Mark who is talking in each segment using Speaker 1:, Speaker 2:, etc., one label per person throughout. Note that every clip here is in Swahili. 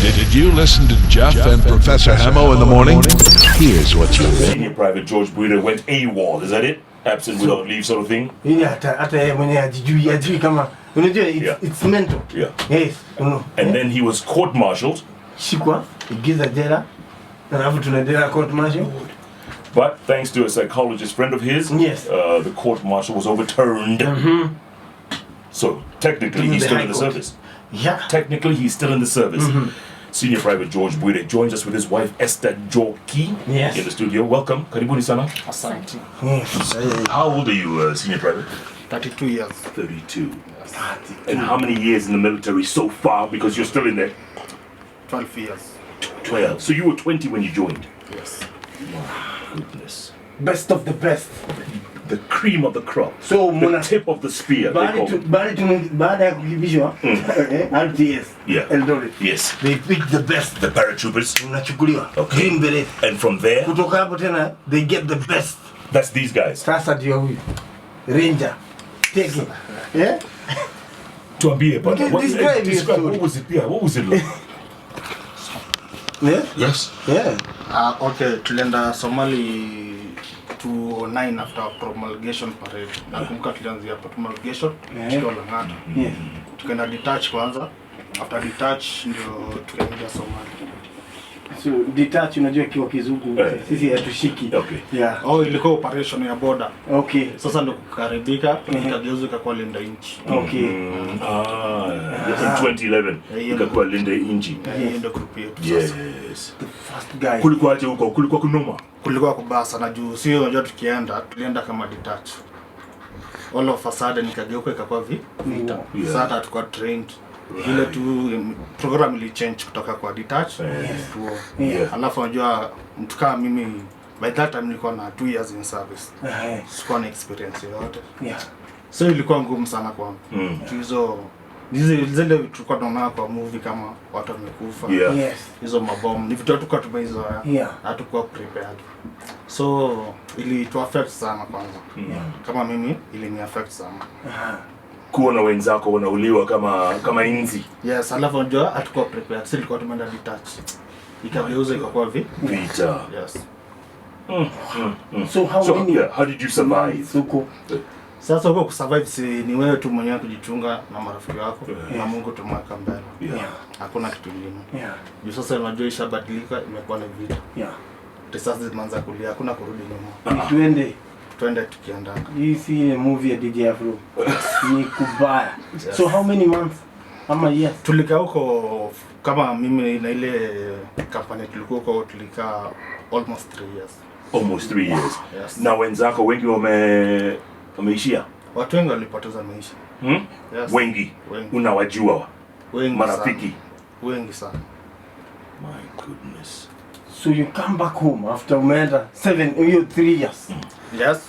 Speaker 1: Did you listen to Jeff and Professor Hamo in the morning? Here's what you missed.
Speaker 2: Senior Private George Buire went AWOL, is that it? Absent without leave sort of thing?
Speaker 3: Yeah, it's mental.
Speaker 2: Yeah.
Speaker 3: Yes.
Speaker 2: And then he was court-martialed.
Speaker 3: Shikwa, igiza jela. Alafu tunaendelea court martial.
Speaker 2: But thanks to a psychologist friend of his,
Speaker 3: yes,
Speaker 2: the court-martial was overturned. So technically he's still in the service.
Speaker 3: Yeah.
Speaker 2: Technically he's still in the service. Senior Private George Buire joins us with his wife Esther Joki in the studio. Welcome. Karibuni sana.
Speaker 4: Asante.
Speaker 2: How old are you, Senior Private?
Speaker 4: 32 years.
Speaker 2: 32. Yes. And how many years in the military so far? Because you're still in there.
Speaker 4: 12 years.
Speaker 2: 12. So you were 20 when you joined?
Speaker 4: Yes.
Speaker 2: My goodness.
Speaker 3: Best of the best.
Speaker 2: The cream of the crop.
Speaker 3: So
Speaker 2: the tip of the spear.
Speaker 3: Baada ya kukibishwa RTS.
Speaker 2: Yeah.
Speaker 3: Eldoret.
Speaker 2: Yes.
Speaker 3: They pick the best.
Speaker 2: The paratroopers.
Speaker 3: Unachukuliwa.
Speaker 2: Okay.
Speaker 3: Green beret.
Speaker 2: And from there.
Speaker 3: Kutoka hapo tena they get the best.
Speaker 2: That's these guys.
Speaker 3: Sasa ndio huyu. Ranger. Take it. Yeah.
Speaker 2: Tuambie, but
Speaker 3: what
Speaker 2: was it? Yeah, what was it like?
Speaker 3: Yeah.
Speaker 2: Yes.
Speaker 3: Yeah.
Speaker 4: Okay, tulienda Somali 2009 after promulgation parade. Nakumbuka tulianzia promulgation tukiwa Lang'ata.
Speaker 3: Yeah.
Speaker 4: Tukaenda detach kwanza. After detach ndio tukaenda Somali.
Speaker 3: So detach unajua kiwa kizungu sisi hatushiki.
Speaker 2: Okay.
Speaker 3: Yeah.
Speaker 4: Oh, ilikuwa operation ya border.
Speaker 3: Okay.
Speaker 4: Sasa ndo kukaribika tukageuza ikakuwa linda inchi.
Speaker 3: Okay.
Speaker 2: In 2011 ikakuwa linda inchi.
Speaker 4: Ndio group yetu sasa.
Speaker 2: Yes.
Speaker 3: The first guy.
Speaker 2: Kulikuwa aje huko? Kulikuwa kunoma?
Speaker 4: Kulikuwa kubasa na juu sio unajua tulienda kama detach. All of a sudden nikageuka ikakuwa vita. Sasa hata tukua trained. Ile tu program ili change kutoka kwa detach to alafu unajua mtu kama mimi by that time nilikuwa na 2 years in service. Sikuwa na experience yote.
Speaker 3: Yeah.
Speaker 4: So ilikuwa ngumu sana kwangu. Zile tulikuwa tunaona kwa movie kama watu wamekufa.
Speaker 3: Yes.
Speaker 4: Hizo mabomu ni vitu tulikuwa tumeizoea. Hatukuwa prepared. So ili tu affect sana kwanza. Kama mimi ili ni affect sana.
Speaker 2: Kuona wenzako wanauliwa kama inzi.
Speaker 4: Yes, alafu unajua hatukuwa prepared. Sisi tulikuwa tumeenda detach. Ikageuza ikakuwa
Speaker 2: vita.
Speaker 4: Yes.
Speaker 3: So how
Speaker 2: did you survive?
Speaker 4: Sasa huko kusurvive si ni wewe tu mwenyewe kujichunga na marafiki wako na Mungu tumweka mbele. Hakuna kitu kingine. Juu sasa unajua ishabadilika imekuwa ni vita. Sasa zimeanza kulia, hakuna kurudi nyuma. Twende tukienda.
Speaker 3: You see a movie ya DJ Afro. Ni kubaya. So how many months? Ama years?
Speaker 4: Tulikaa huko kama mimi na ile company tulikuwa huko tulikaa almost 3 years.
Speaker 2: Almost 3 years.
Speaker 4: Yes.
Speaker 2: Na wenzako wengi wameishia?
Speaker 4: Watu wengi walipoteza maisha.
Speaker 2: Yes. Wengi. Unawajua?
Speaker 4: Wengi.
Speaker 2: Marafiki.
Speaker 4: Wengi sana.
Speaker 2: My goodness.
Speaker 3: So you come back home after umeenda 3 years.
Speaker 4: Yes.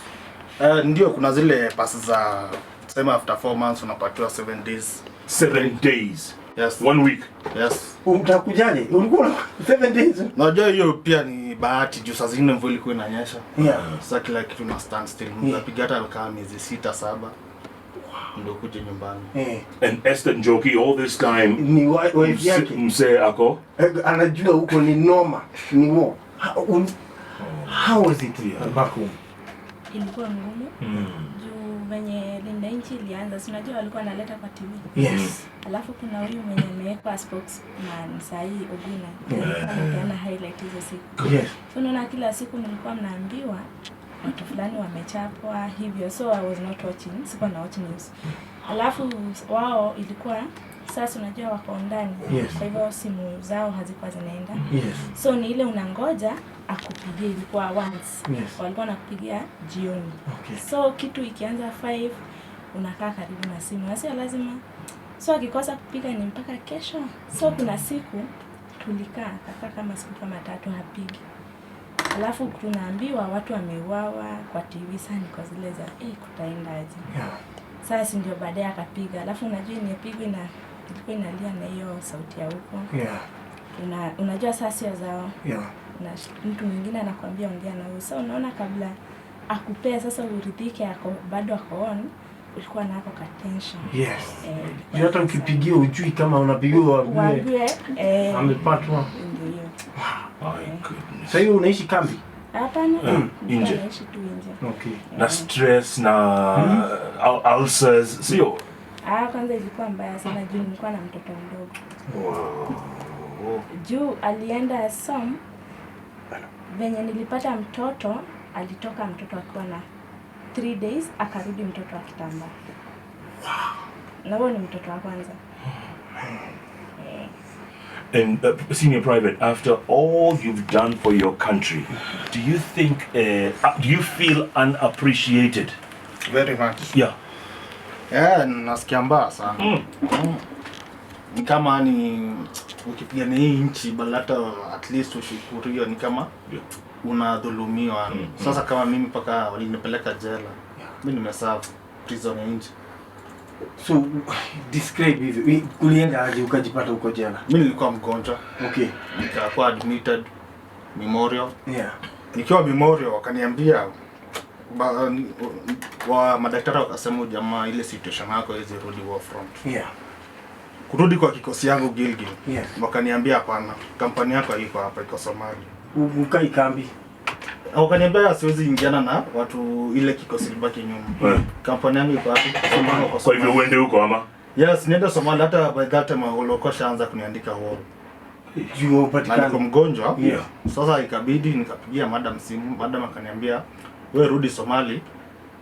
Speaker 4: Ndio kuna zile passes za sema after 4 months unapatiwa 7 days.
Speaker 2: 7 days.
Speaker 4: Yes.
Speaker 2: 1 week.
Speaker 4: Yes.
Speaker 3: Utakujaje? Ulikuwa 7 days.
Speaker 4: Najua hiyo pia ni bahati juu saa zingine mvua ilikuwa inanyesha. Sasa kila kitu na stand still. Unapiga hata kama miezi 6-7. Ndio kuja nyumbani.
Speaker 2: And Esther Njoki all this time
Speaker 3: ni wife yake.
Speaker 2: Mse ako
Speaker 3: anajua huko ni noma. Ni war. How was it back home?
Speaker 5: Ilikuwa ngumu. Juu venye linda inchi ilianza, si unajua walikuwa analeta kwa TV.
Speaker 3: Yes.
Speaker 5: Alafu kuna huyu mwenye ameweka spokesman sahi Oguna. Anapeana highlight hizo siku.
Speaker 3: Yes.
Speaker 5: So unaona kila siku nilikuwa mnaambiwa watu fulani wamechapwa hivyo. So I was not watching, sikuwa na watch news. Alafu wao ilikuwa sasa unajua wako ndani. Kwa hivyo simu zao hazikuwa zinaenda. So ni ile unangoja akupigie, ilikuwa once. Walikuwa nakupigia jioni. So kitu ikianza 5 unakaa karibu na simu. Sio lazima. So akikosa kupiga ni mpaka kesho. So kuna siku tulikaa kama siku kama 3 hapigi. Alafu tunaambiwa watu wameuawa kwa TV sana kwa zile za kutaendaje. Sasa ndio baadaye akapiga. Alafu unajua imepigwa na ilikuwa inalia na hiyo sauti ya huko. Unajua sasa sio zao. Na mtu mwingine anakuambia ongea na wewe. So unaona kabla akupea sasa uridhike bado ako on, ulikuwa na hapo ka tension.
Speaker 3: Yes. Hata ukipigia ujui kama unapigiwa
Speaker 5: waambie
Speaker 3: amepatwa.
Speaker 5: Ndio hiyo.
Speaker 2: My goodness.
Speaker 3: Sasa hiyo unaishi kambi?
Speaker 5: Hapana.
Speaker 2: Nje.
Speaker 5: Naishi tu nje.
Speaker 3: Okay.
Speaker 2: Na stress na ulcers sio?
Speaker 5: Kwanza ilikuwa mbaya sana juu nilikuwa na mtoto mdogo.
Speaker 2: Wow.
Speaker 5: Juu alienda som venye nilipata mtoto, alitoka mtoto akiwa na 3 days, akarudi mtoto akitamba. Na huo ni mtoto wa kwanza.
Speaker 2: And senior private, after all you've done for your country, do you think, do you feel unappreciated?
Speaker 4: Very much.
Speaker 2: Yeah.
Speaker 4: Yeah, nasikia mbaya sana. Ni kama ni ukipigania hii nchi balata at least ushukuriwe, ni kama unadhulumiwa. Sasa kama mimi mpaka walinipeleka jela. Mimi nimeserve prison nje.
Speaker 3: So describe hivi. Kulienda aje ukajipata uko jela?
Speaker 4: Mimi nilikuwa mgonjwa.
Speaker 3: Okay.
Speaker 4: Nikakuwa admitted Memorial.
Speaker 3: Yeah.
Speaker 4: Nikiwa Memorial wakaniambia wa madaktari wakasema jamaa ile situation yako hizi rudi war front.
Speaker 3: Yeah.
Speaker 4: Kurudi kwa kikosi yangu Gilgil.
Speaker 3: Yeah.
Speaker 4: Wakaniambia hapana, kampani yako iko hapa, iko Somalia.
Speaker 3: Ukai kambi.
Speaker 4: Wakaniambia siwezi ingiana na watu ile kikosi libaki nyuma. Kampani yangu iko hapa, Somalia.
Speaker 2: Kwa hivyo uende huko ama?
Speaker 4: Yes, nienda Somalia. Hata by that time walokosha anza kuniandika wall.
Speaker 3: Juu upatikana
Speaker 4: Niko mgonjwa.
Speaker 3: Yeah.
Speaker 4: Sasa ikabidi nikapigia madam simu. Madam akaniambia wewe rudi Somalia,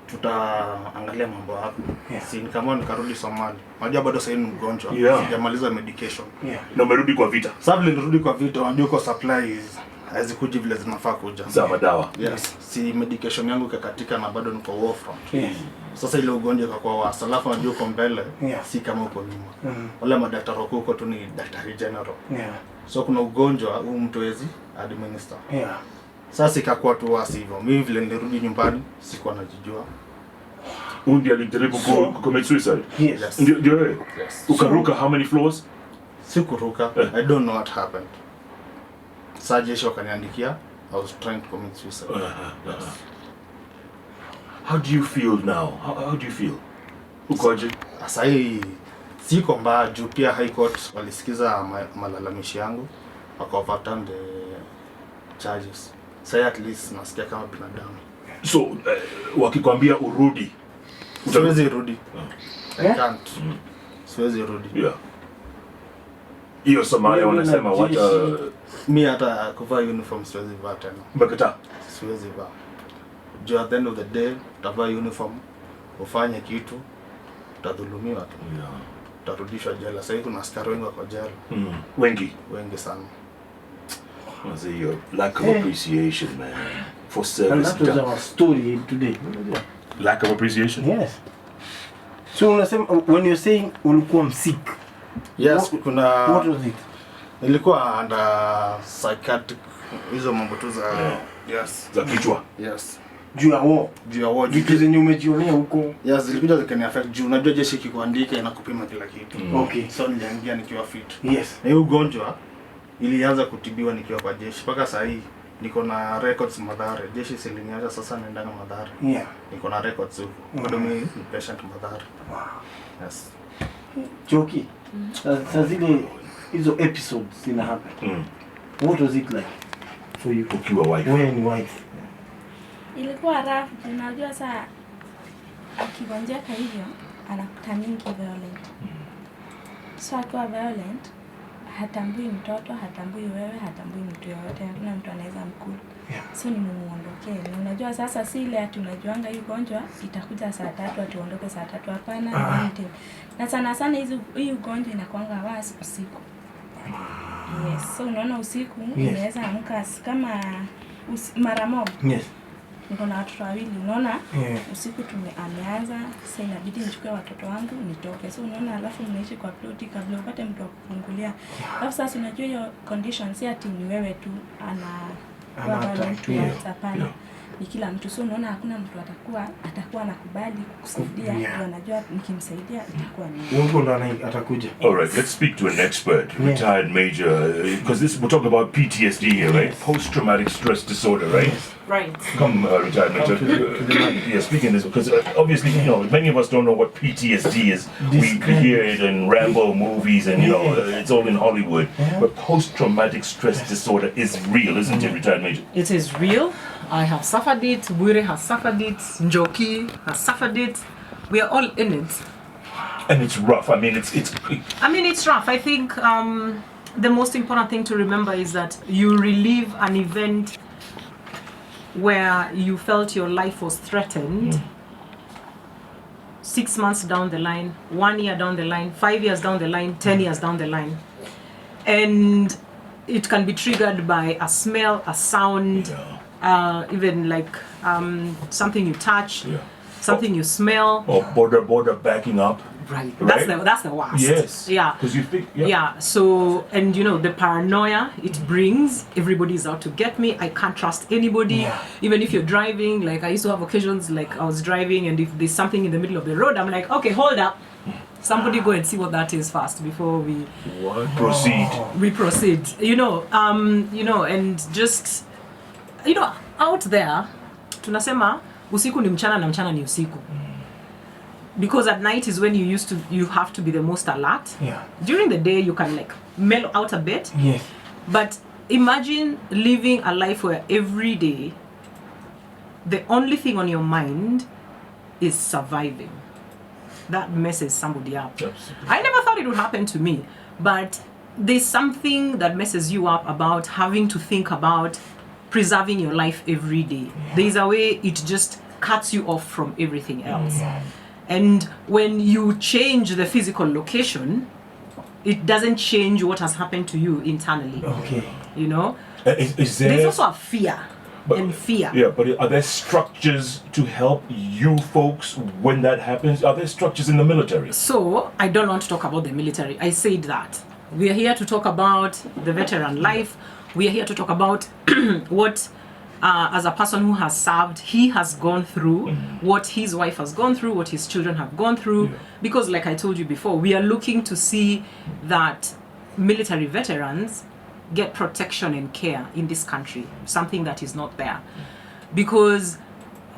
Speaker 4: tutaangalia mambo yako.
Speaker 3: Yeah.
Speaker 4: Si nikamwona nikarudi Somalia. Unajua bado sasa ni mgonjwa.
Speaker 2: Yeah.
Speaker 4: Sijamaliza medication.
Speaker 3: Yeah.
Speaker 2: Na umerudi kwa vita.
Speaker 4: Sasa vile nirudi kwa vita, unajua kwa supplies hazikuji vile zinafaa kuja.
Speaker 2: Za madawa.
Speaker 4: Yes. Si medication yangu ikakatika na bado niko war front.
Speaker 3: Yeah.
Speaker 4: Sasa ile ugonjwa ikakuwa wasa. Alafu unajua uko mbele,
Speaker 3: Yeah.
Speaker 4: si kama uko nyuma. Wala madaktari wako tu ni daktari general.
Speaker 3: Yeah.
Speaker 4: So kuna ugonjwa huu mtu hawezi administer.
Speaker 3: Yeah.
Speaker 4: Sasa ikakuwa tu wasi hivyo. Mimi vile nilirudi nyumbani sikuwa najijua.
Speaker 2: Undi alijaribu commit suicide.
Speaker 3: Yes.
Speaker 2: Ndio wewe.
Speaker 4: Yes.
Speaker 2: Ukaruka how many floors?
Speaker 4: Sikuruka. I don't know what happened. Sasa jeshi wakaniandikia I was trying to commit suicide.
Speaker 2: How do you feel now? How do you feel? Ukoje?
Speaker 4: Sasa hii siko mbaya juu pia High Court walisikiza malalamishi yangu waka overturn the charges. Sasa at least nasikia kama binadamu.
Speaker 2: So wakikwambia urudi,
Speaker 4: Siwezi rudi. I
Speaker 3: Yeah?
Speaker 4: can't. Siwezi rudi.
Speaker 2: Yeah. Hiyo Somalia wanasema wacha
Speaker 4: Mimi hata kuvaa uniform siwezi vaa tena.
Speaker 2: mbakata.
Speaker 4: Siwezi vaa. Juu at the end of the day utavaa uniform, ufanye kitu, utadhulumiwa tu.
Speaker 2: Yeah.
Speaker 4: Utarudishwa jela. Sasa hivi kuna askari wengi wako jela.
Speaker 2: Wengi
Speaker 4: Sana.
Speaker 2: was your lack of appreciation, man, for
Speaker 3: And
Speaker 2: service.
Speaker 3: that was our story today.
Speaker 2: Lack of appreciation.
Speaker 3: Yes. So unasema when you're saying ulikuwa sick.
Speaker 4: Yes, kuna
Speaker 3: What was it?
Speaker 4: nilikuwa under psychiatric hizo mambo tu za yes.
Speaker 2: Za kichwa.
Speaker 4: Yes.
Speaker 3: Juu ya war.
Speaker 4: Juu ya war.
Speaker 3: Vitu zenye umejionea huko.
Speaker 4: Yes, zilikuja zikani affect juu. Unajua jeshi kikuandika inakupima kila kitu.
Speaker 3: Okay.
Speaker 4: So niliingia nikiwa fit.
Speaker 3: Yes.
Speaker 4: Na hiyo ugonjwa ilianza kutibiwa nikiwa kwa jeshi. Mpaka saa hii niko na records Mathare. Jeshi siliniacha sasa naenda na Mathare.
Speaker 3: Yeah.
Speaker 4: Niko na records huko. Bado mimi ni patient Mathare.
Speaker 3: Wow.
Speaker 4: Yes.
Speaker 3: Joki. Sasa zile hizo episodes zina happen. What was it like for you?
Speaker 2: Ukiwa wife.
Speaker 3: Wewe ni wife.
Speaker 5: Ilikuwa rough, unajua saa akigonjeka hivyo anakutamini violent. So akiwa violent, hatambui mtoto, hatambui wewe, hatambui mtu yoyote, hakuna mtu anaweza mkula.
Speaker 3: Yeah.
Speaker 5: So ni muondokee. Na unajua sasa si ile ati unajuanga hii gonjwa itakuja saa 3 ati uondoke saa 3, hapana. Na sana sana hii ugonjwa inakuanga wasi usiku. Yes, so unaona usiku unaweza amka kama mara moja.
Speaker 3: Yes.
Speaker 5: Niko na watoto wawili, unaona?
Speaker 3: Yeah.
Speaker 5: Usiku ameanza, sasa inabidi nichukue watoto wangu nitoke. So unaona, alafu mnaishi kwa ploti kabla upate mtu wa kufungulia. Alafu sasa unajua hiyo condition si ati ni wewe tu ana
Speaker 3: Hapana.
Speaker 5: ni kila mtu, so unaona hakuna mtu atakuwa nakubali kukusaidia, ndio anajua nikimsaidia itakuwa nini.
Speaker 3: Mungu ndo atakuja.
Speaker 2: All right, let's speak to an expert, retired major, because we're talking about PTSD here, right? Post-traumatic stress disorder, right?
Speaker 5: Right.
Speaker 2: Come, retired major. Speaking this, because obviously, many of us don't know what PTSD is. We hear it in Rambo movies, and it's all in Hollywood. But post-traumatic stress disorder is real, isn't it, retired major?
Speaker 6: It is real. I have suffered it. Bure has suffered it. Njoki has suffered it. We are all in it.
Speaker 2: And it's rough. I mean, it's
Speaker 6: rough. I think the most important thing to remember is that you relive an event where you felt your life was threatened 6 months down the line, 1 year down the line, 5 years down the line, 10 years down the line. And it can be triggered by a smell, a sound, even like something you touch, something you smell.
Speaker 2: Or border backing up.
Speaker 6: Right. That's the worst.
Speaker 2: Yes.
Speaker 6: Yeah.
Speaker 2: Because you think.
Speaker 6: Yeah. So, and the paranoia it brings, everybody's out to get me. I can't trust anybody. Yeah. Even if you're driving, like I used to have occasions like I was driving and if there's something in the middle of the road, I'm like, okay, hold up. Somebody go and see what that is first before we
Speaker 2: proceed.
Speaker 6: We proceed. And just out there, tunasema usiku ni mchana na mchana ni usiku. Because at night is when you have to be the most alert.
Speaker 3: Yeah.
Speaker 6: During the day you can like mellow out a bit.
Speaker 3: Yes.
Speaker 6: But imagine living a life where every day the only thing on your mind is surviving. That messes somebody up.
Speaker 2: Absolutely.
Speaker 6: I never thought it would happen to me, but there's something that messes you up about having to think about preserving your life every day. There's a way it just cuts you off from everything else. And when you change the physical location, it doesn't change what has happened to you internally.
Speaker 2: Okay.
Speaker 6: Is there... There's also a fear. Fear.
Speaker 2: Yeah, but are there structures to help you folks when that happens? Are there structures in the military?
Speaker 6: So, I don't want to talk about the military. I said that. We are here to talk about the veteran life. We are here to talk about what, as a person who has served, he has gone through, what his wife has gone through, what his children have gone through. Yeah. Because like I told you before, we are looking to see that military veterans get protection and care in this country, something that is not there. Because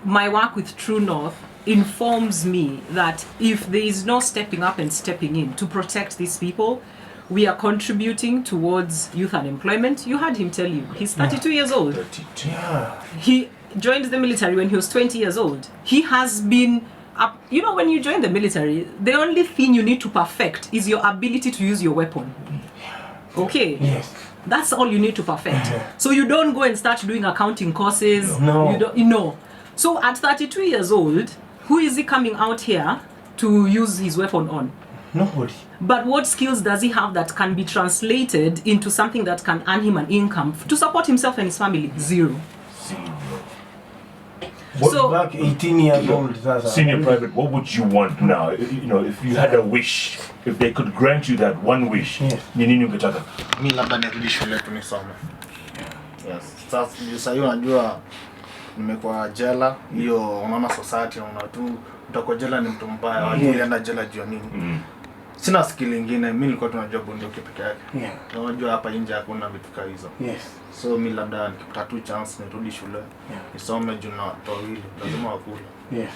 Speaker 6: my work with True North informs me that if there is no stepping up and stepping in to protect these people, we are contributing towards youth unemployment. You heard him tell you, he's 32 years old.
Speaker 2: 32.
Speaker 3: Yeah.
Speaker 6: He joined the military when he was 20 years old. He has been, when you join the military, the only thing you need to perfect is your ability to use your weapon. Okay?
Speaker 3: Yes.
Speaker 6: That's all you need to perfect. So you don't go and start doing accounting courses.
Speaker 3: No.
Speaker 6: So at 32 years old, who is he coming out here to use his weapon on?
Speaker 3: Nobody.
Speaker 6: But what skills does he have that can be translated into something that can earn him an income to support himself and his family? Zero.
Speaker 3: Back 18 years old.
Speaker 2: Senior private, what would you want now? If you had a wish, if they could grant you that one wish, ni nini ungetaka?
Speaker 4: Mimi labda nirudi shule tu nisome. Yes. Sasa unajua nimekuwa jela, hiyo unaona society utakuwa jela ni mtu mbaya, ulienda jela juu nini? Sina skill nyingine, mimi nilikuwa tunajua bunduki peke yake. Unajua hapa nje hakuna vitu kama hizo.
Speaker 3: Yes.
Speaker 4: So mimi labda nikipata tu chance nirudi shule. Nisome juu na watu wawili, lazima wakule.
Speaker 2: Yes.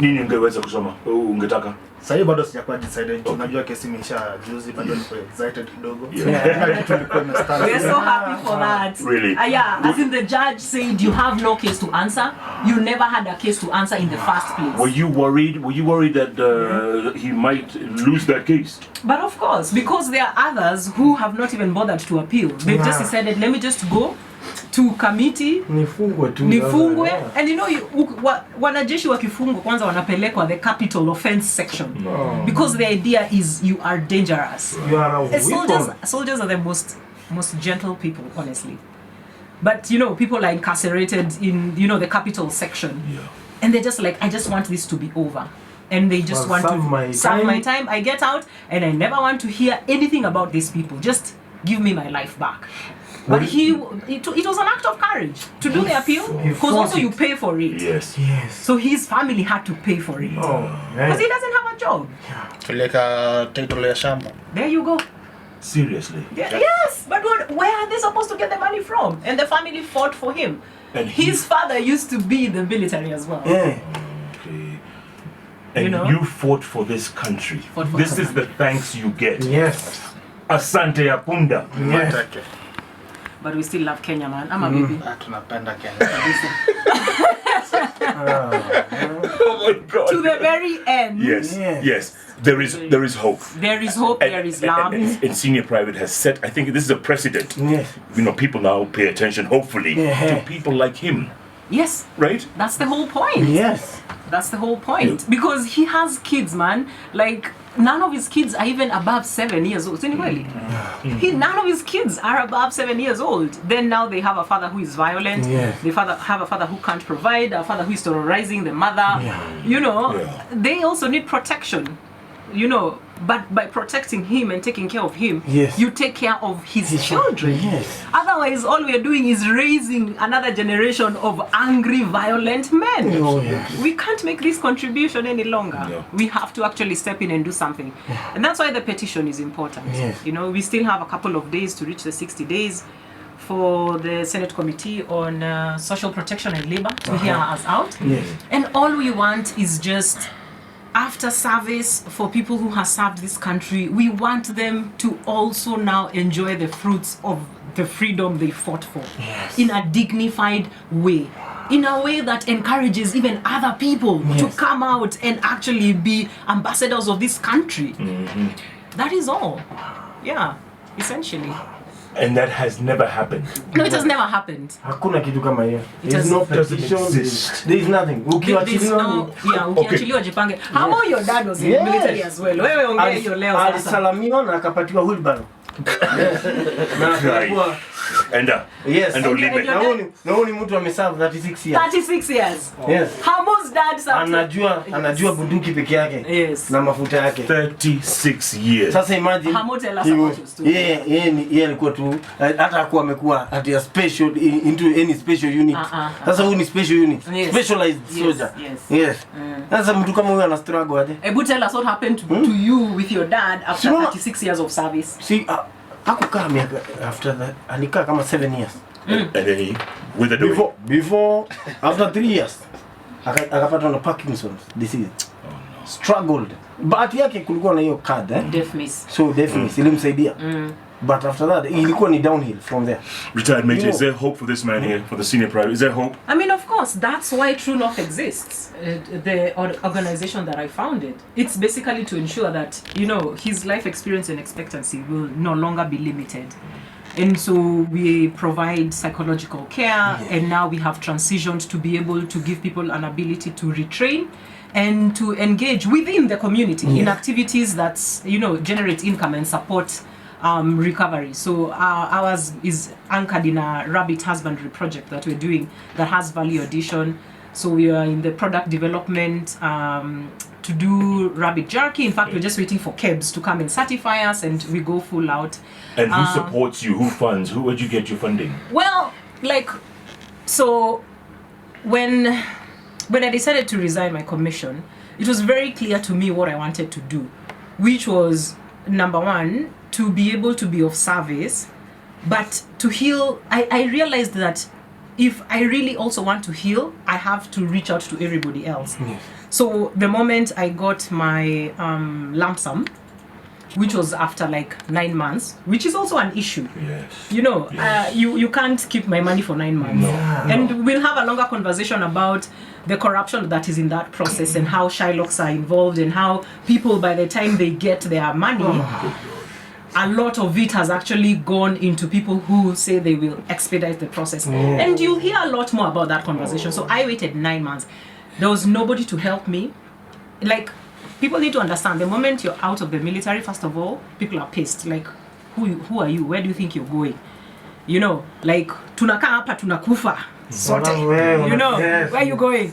Speaker 2: Nini ungeweza kusoma? Ungetaka?
Speaker 4: Sasa hiyo bado sijakuwa decided. Unajua kesi imeisha juzi, bado niko excited kidogo.
Speaker 6: We're so happy for that.
Speaker 2: Really?
Speaker 6: As in the judge said you have no case to answer. You never had a case to answer in the first place.
Speaker 2: Were you worried that he might lose that case?
Speaker 6: But of course, because there are others who have not even bothered to appeal. They've just decided, let me just go to committee, nifungwe. And wanajeshi wakifungwa kwanza wanapelekwa the capital offense section. Because the idea is you are dangerous.
Speaker 3: You are
Speaker 6: soldiers are the most gentle people, honestly. But people are incarcerated in the capital section. And they're just like, I just want this to be over. And they just want to serve my time. I get out and I never want to hear anything about these people. Just give me my life back. But it was an act of courage to do the appeal, because also you pay for it.
Speaker 2: Yes.
Speaker 6: So his family had to pay for it. Because he doesn't have a job.
Speaker 4: Peleka title ya shamba.
Speaker 6: There you go.
Speaker 2: Seriously.
Speaker 6: Yes, but where are they supposed to get the money from? And the family fought for him.
Speaker 2: And
Speaker 6: his father used to be in the military as well.
Speaker 2: Okay. And you fought for this country. This is the thanks you get.
Speaker 3: Yes.
Speaker 2: Asante ya punda.
Speaker 3: Yes.
Speaker 6: But we still love Kenya, man. I'm a baby.
Speaker 4: Tunapenda Kenya.
Speaker 2: Oh my God.
Speaker 6: To the very end.
Speaker 2: Yes. There is hope.
Speaker 6: There is hope. There is love.
Speaker 2: And Senior Private has set, I think this is a precedent.
Speaker 3: Yes.
Speaker 2: People now pay attention, hopefully, to people like him.
Speaker 6: Yes.
Speaker 2: Right?
Speaker 6: That's the whole point.
Speaker 3: Yes.
Speaker 6: That's the whole point. Because he has kids, man. Like, none of his kids are even above 7 years old. None of his kids are above 7 years old. Then now they have a father who is violent.
Speaker 3: Yes.
Speaker 6: They have a father who can't provide, a father who is terrorizing the mother. They also need protection. But by protecting him and taking care of him, you take care of his children.
Speaker 3: Yes.
Speaker 6: Otherwise, all we are doing is raising another generation of angry, violent men. We can't make this contribution any longer. We have to actually step in and do something. And that's why the petition is important. We still have a couple of days to reach the 60 days for the Senate Committee on Social Protection and Labor to hear us out. And all we want is just, after service, for people who have served this country, we want them to also now enjoy the fruits of the freedom they fought for in a dignified way, in a way that encourages even other people to come out and actually be ambassadors of this country. That is all. Essentially.
Speaker 2: And that has never happened.
Speaker 6: No, it has never happened.
Speaker 3: Hakuna kitu kama hiyo.
Speaker 6: It
Speaker 3: There's no
Speaker 2: doesn't
Speaker 3: petition.
Speaker 2: exist.
Speaker 3: There is nothing.
Speaker 6: Ukiachiliwa jipange. Hamo, your dad was in the military as well. Wewe ongea hiyo leo sasa.
Speaker 3: Alisalamiwa na akapatiwa wheelbarrow.
Speaker 2: And
Speaker 3: Naoni mtu ameserve 36 years.
Speaker 6: 36 years.
Speaker 3: Yes.
Speaker 6: Hamo's dad served.
Speaker 3: Anajua bunduki peke yake.
Speaker 6: Yes.
Speaker 3: Na mafuta yake.
Speaker 2: 36 years.
Speaker 3: Sasa imagine.
Speaker 6: Hamo tell us about your story.
Speaker 3: Yeye alikuwa tu hata hakuwa amekuwa at a special into any special unit. Sasa huyu ni special unit. Specialized soldier. Yes. Sasa mtu kama huyu ana struggle aje.
Speaker 6: Ebu tell us what happened to you with your dad after 36 years of service.
Speaker 3: See, hakukaa miaka after that. Alikaa kama 7 years.
Speaker 2: And then he withered
Speaker 3: Before after 3 years akapatwa na Parkinson's disease. Struggled. But yake kulikuwa na hiyo card
Speaker 6: Deafness.
Speaker 3: So deafness ilimsaidia. But after that, ilikuwa ni downhill from there.
Speaker 2: Retired Major, is there hope for this man here, for the Senior Private? Is there hope?
Speaker 6: I mean, of course, that's why True North exists, the organization that I founded. It's basically to ensure that, his life experience and expectancy will no longer be limited. And so we provide psychological care, and now we have transitioned to be able to give people an ability to retrain and to engage within the community in activities that, generate income and support recovery. So ours is anchored in a rabbit husbandry project that we're doing that has value addition. So we are in the product development to do rabbit jerky. In fact, we're just waiting for KEBS to come and certify us, and we go full out.
Speaker 2: And who supports you? Who funds? Where'd you get your funding?
Speaker 6: Well, so when I decided to resign my commission, it was very clear to me what I wanted to do, which was, number one, to be able to be of service, but to heal. I realized that if I really also want to heal, I have to reach out to everybody else. So the moment I got my lump sum, which was after 9 months, which is also an issue. You can't keep my money for 9 months. And we'll have a longer conversation about the corruption that is in that process and how Shylocks are involved and how people, by the time they get their money, a lot of it has actually gone into people who say they will expedite the process. And you'll hear a lot more about that conversation. So I waited 9 months. There was nobody to help me. People need to understand, the moment you're out of the military, first of all, people are pissed. Who are you? Where do you think you're going? Tunakaa hapa tunakufa. sorted. You know, where are you going?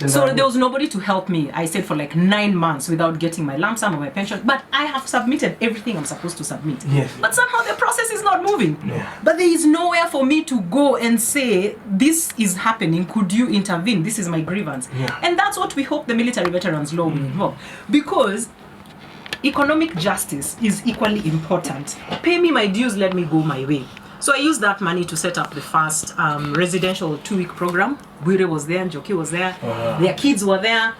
Speaker 6: So there was nobody to help me. I stayed for like 9 months without getting my lump sum or my pension. But I have submitted everything I'm supposed to submit.
Speaker 3: Yes.
Speaker 6: But somehow the process is not moving. But there is nowhere for me to go and say, this is happening. Could you intervene? This is my grievance. And that's what we hope the military veterans law will involve. Because economic justice is equally important. Pay me my dues, let me go my way. So I used that money to set up the first residential 2-week program. Buire was there, Njoki was there, their kids were there.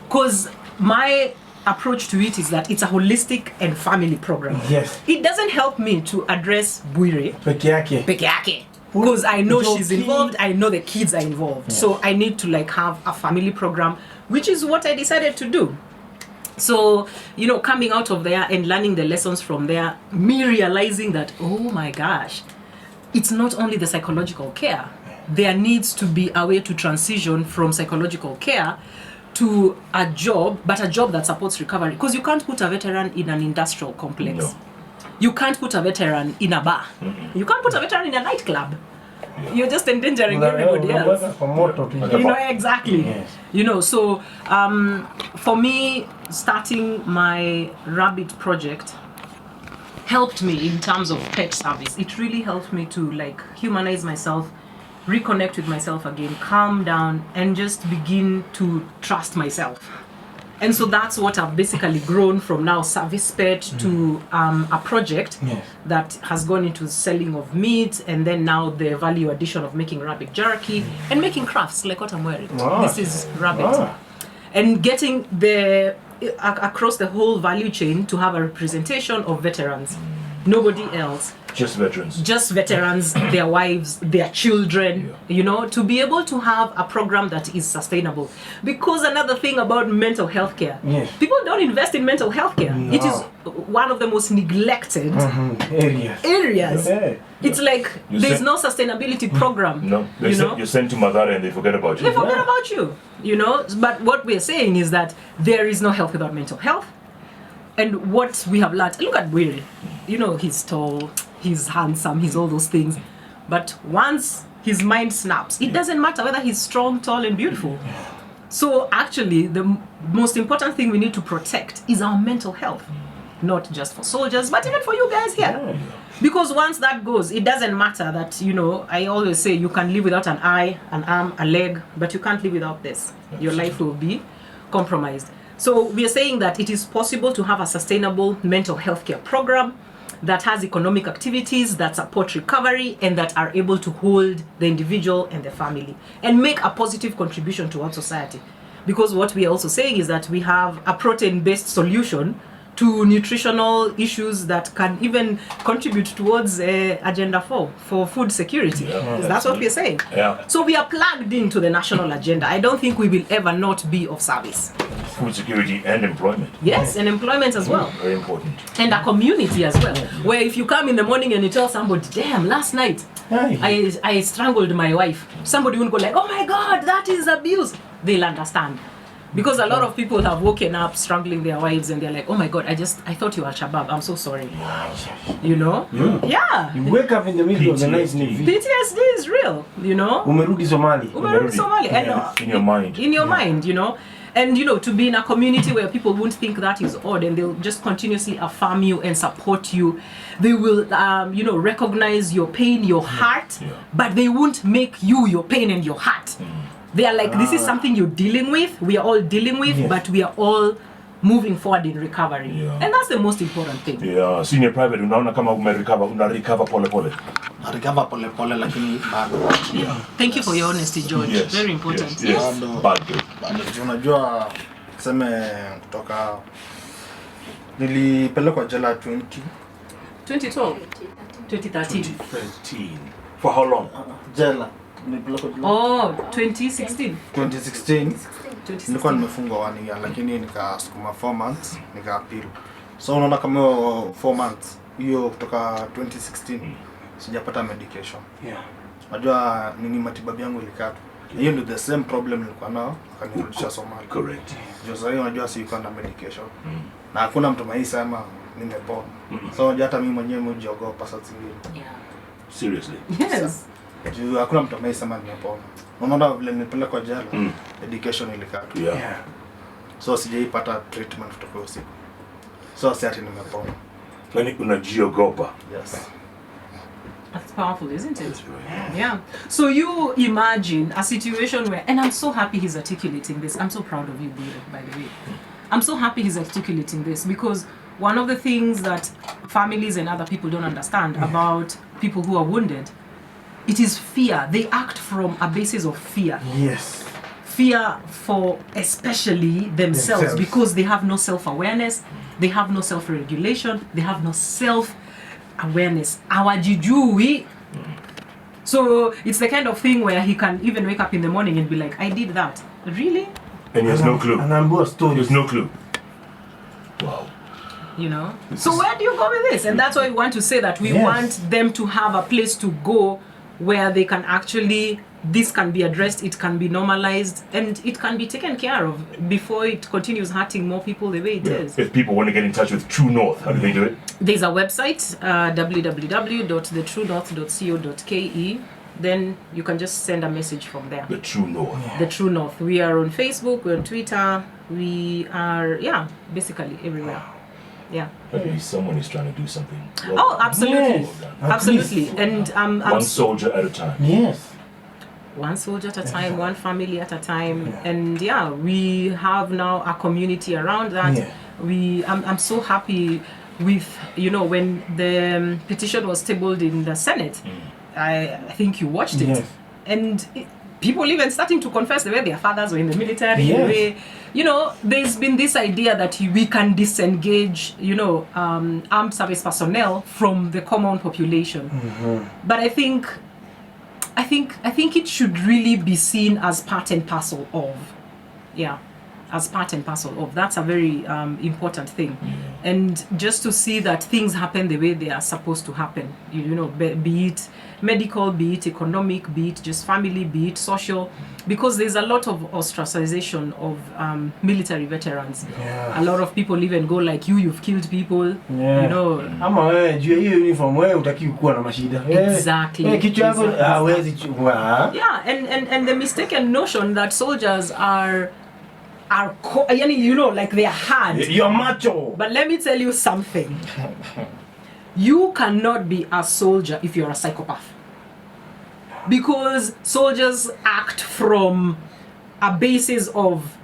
Speaker 6: Because my approach to it is that it's a holistic and family program.
Speaker 3: Yes.
Speaker 6: It doesn't help me to address Buire.
Speaker 3: Peke
Speaker 6: Because I know she's involved, I know the kids are involved. So I need to like have a family program, which is what I decided to do. So, you know, coming out of there and learning the lessons from there, me realizing that, oh my gosh, it's not only the psychological care. There needs to be a way to transition from psychological care to a job, but a job that supports recovery. Because you can't put a veteran in an industrial complex.
Speaker 2: No.
Speaker 6: You can't put a veteran in a bar. You can't put a veteran in a nightclub. You're just endangering everybody else. You know, exactly.
Speaker 3: Yes.
Speaker 6: You know, so for me, starting my rabbit project helped me in terms of pet service. It really helped me to like humanize myself, reconnect with myself again, calm down, and just begin to trust myself. And so that's what I've basically grown from now, service pet, to a project that has gone into selling of meat, and then now the value addition of making rabbit jerky and making crafts like what I'm wearing. This is rabbit. And getting the across the whole value chain to have a representation of veterans. Nobody else.
Speaker 2: Just veterans.
Speaker 6: Just veterans, their wives, their children, you know, to be able to have a program that is sustainable. Because another thing about mental health care, people don't invest in mental health care. No. It is one of the most neglected areas. It's like there's no sustainability program.
Speaker 2: No, you're sent to Madara and they forget about you.
Speaker 6: They forget about you, you know. But what we're saying is that there is no health without mental health. And what we have learned, look at Willie. You know, he's tall, he's handsome, he's all those things. But once his mind snaps, it doesn't matter whether he's strong, tall, and beautiful. So actually, the most important thing we need to protect is our mental health. Not just for soldiers, but even for you guys here. Because once that goes, it doesn't matter that, you know, I always say you can live without an eye, an arm, a leg, but you can't live without this. Your life will be compromised. So we are saying that it is possible to have a sustainable mental health care program that has economic activities that support recovery and that are able to hold the individual and the family and make a positive contribution to our society. Because what we are also saying is that we have a protein-based solution to nutritional issues that can even contribute towards Agenda 4 for food security. That's what we are saying. So we are plugged into the national agenda. I don't think we will ever not be of service.
Speaker 2: Food security and employment.
Speaker 6: Yes, and employment as well.
Speaker 2: Very important.
Speaker 6: And a community as well. Where if you come in the morning and you tell somebody, damn, last night I strangled my wife. Somebody will go like, oh my God, that is abuse. They'll understand. Because a lot of people have woken up strangling their wives and they're like, oh my God, I thought you were Al-Shabaab. I'm so sorry. You know? Yeah.
Speaker 3: You wake up in the middle of the night.
Speaker 6: PTSD is real, you know?
Speaker 3: Umerudi Somali.
Speaker 6: And,
Speaker 2: in your mind.
Speaker 6: In your mind, you know? And, you know, to be in a community where people won't think that is odd and they'll just continuously affirm you and support you. They will, you know, recognize your pain, your heart, but they won't make you your pain and your heart. They are like, this is something you're dealing with, we are all dealing with, but we are all moving forward in recovery. And that's the most important thing.
Speaker 2: Yeah, senior private, unaona kama recover pole pole.
Speaker 4: Recover pole pole lakini bado.
Speaker 6: Thank you for your honesty, George.
Speaker 2: Yes,
Speaker 6: very important.
Speaker 2: Yes. Bado.
Speaker 4: Unajua kuseme kutoka nilipelekwa jela
Speaker 6: 2013.
Speaker 2: 2013. For how long?
Speaker 4: Jela.
Speaker 6: Oh, 2016.
Speaker 4: 2016. Nilikuwa nimefungwa 1 year lakini nikasukuma 4 months nika appeal. So unaona kama 4 months hiyo kutoka 2016 sijapata medication. Unajua nini matibabu yangu ilikatwa. Hiyo ndio the same problem nilikuwa nao akanirudisha Somalia.
Speaker 2: Correct.
Speaker 4: Sasa hiyo unajua sikuwa na medication. Na hakuna mtu maisema nimepona. So hata mimi mwenyewe mjiogopa sasa zingine.
Speaker 2: Seriously.
Speaker 6: Yes.
Speaker 4: Juu hakuna mtu ameisema nimepona. Unaona vile nilipelekwa jela, education ilikata.
Speaker 2: Yeah.
Speaker 4: So sijaipata treatment kutoka usiku. So si ati nimepona.
Speaker 2: Yaani unajiogopa.
Speaker 4: Yes.
Speaker 6: That's powerful, isn't it? Yeah. So you imagine a situation where, and I'm so happy he's articulating this. I'm so proud of you, Bure, by the way. I'm so happy he's articulating this because one of the things that families and other people don't understand about people who are wounded, it is fear. They act from a basis of fear.
Speaker 3: Yes.
Speaker 6: Fear for especially themselves because they have no self-awareness, they have no self-regulation, they have no self-awareness. Awajijui. So it's the kind of thing where he can even wake up in the morning and be like, I did that. Really?
Speaker 2: And he has no clue.
Speaker 3: And I'm stories.
Speaker 2: He has no clue. Wow.
Speaker 6: You know? So where do you go with this? And that's why we want to say that we want them to have a place to go where they can actually, this can be addressed, it can be normalized, and it can be taken care of before it continues hurting more people the way it is.
Speaker 2: If people want to get in touch with True North, how do they do it?
Speaker 6: There's a website, www.thetruenorth.co.ke. Then you can just send a message from there.
Speaker 2: The True North.
Speaker 6: The True North. We are on Facebook, we're on Twitter, we are, basically everywhere. Yeah.
Speaker 2: At least someone is trying to do something.
Speaker 6: Oh, absolutely.
Speaker 3: Yes.
Speaker 6: Absolutely. And
Speaker 2: one soldier at a time.
Speaker 3: Yes.
Speaker 6: one soldier at a time, one family at a time. And we have now a community around that. I'm so happy with, when the petition was tabled in the Senate, I think you watched it. And people even starting to confess the way their fathers were in the military. The way, there's been this idea that we can disengage, armed service personnel from the common population. But I think it should really be seen as part and parcel of, as part and parcel of. That's a very important thing. And just to see that things happen the way they are supposed to happen, be it medical, be it economic, be it just family, be it social, because there's a lot of ostracization of military veterans. A lot of people even go like, you've killed people,
Speaker 3: Ama wewe juu hiyo uniform wewe utaki kuwa na mashida.
Speaker 6: Exactly.
Speaker 3: Kichwa yako hawezi chukua.
Speaker 6: And the mistaken notion that soldiers are like they are hard.
Speaker 3: You're macho.
Speaker 6: But let me tell you something. You cannot be a soldier if you're a psychopath. Because soldiers act from a basis of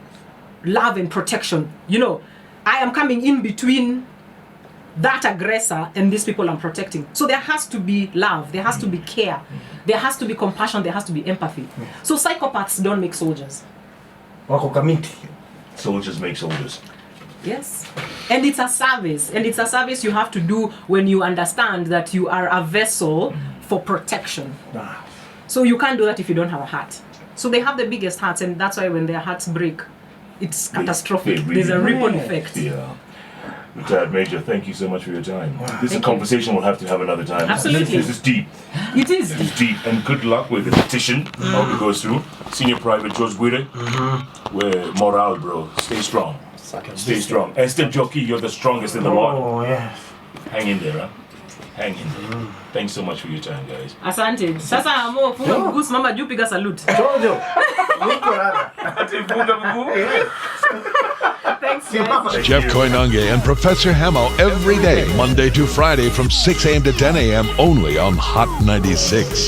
Speaker 6: love and protection. I am coming in between that aggressor and these people I'm protecting. So there has to be love, there has to be care, there has to be compassion, there has to be empathy. So psychopaths don't make soldiers.
Speaker 3: Wako kamiti.
Speaker 2: Soldiers make soldiers.
Speaker 6: Yes. And it's a service. And it's a service you have to do when you understand that you are a vessel for protection. So you can't do that if you don't have a heart. So they have the biggest hearts, and that's why when their hearts break, it's catastrophic. There's a ripple effect.
Speaker 2: Yeah. Retired Major, thank you so much for your time. This is a conversation we'll have to have another time.
Speaker 6: Absolutely.
Speaker 2: This is deep.
Speaker 6: It is.
Speaker 2: It is deep. And good luck with the petition. I hope it goes through. Senior Private George Bure. We're morale, bro. Stay strong. Stay strong. And Step Jockey, you're the strongest in the lot.
Speaker 3: Oh, yes.
Speaker 2: Hang in there, huh? Hang in there. Thanks so much for your time, guys.
Speaker 6: Asante. Sasa Hamo, funga mguu, simama juu, piga salute.
Speaker 3: Jojo. Niko rada.
Speaker 6: Thanks, guys.
Speaker 1: Jeff Koinange and Professor Hamo every day, Monday to Friday from 6 a.m. to 10 a.m. only on Hot 96.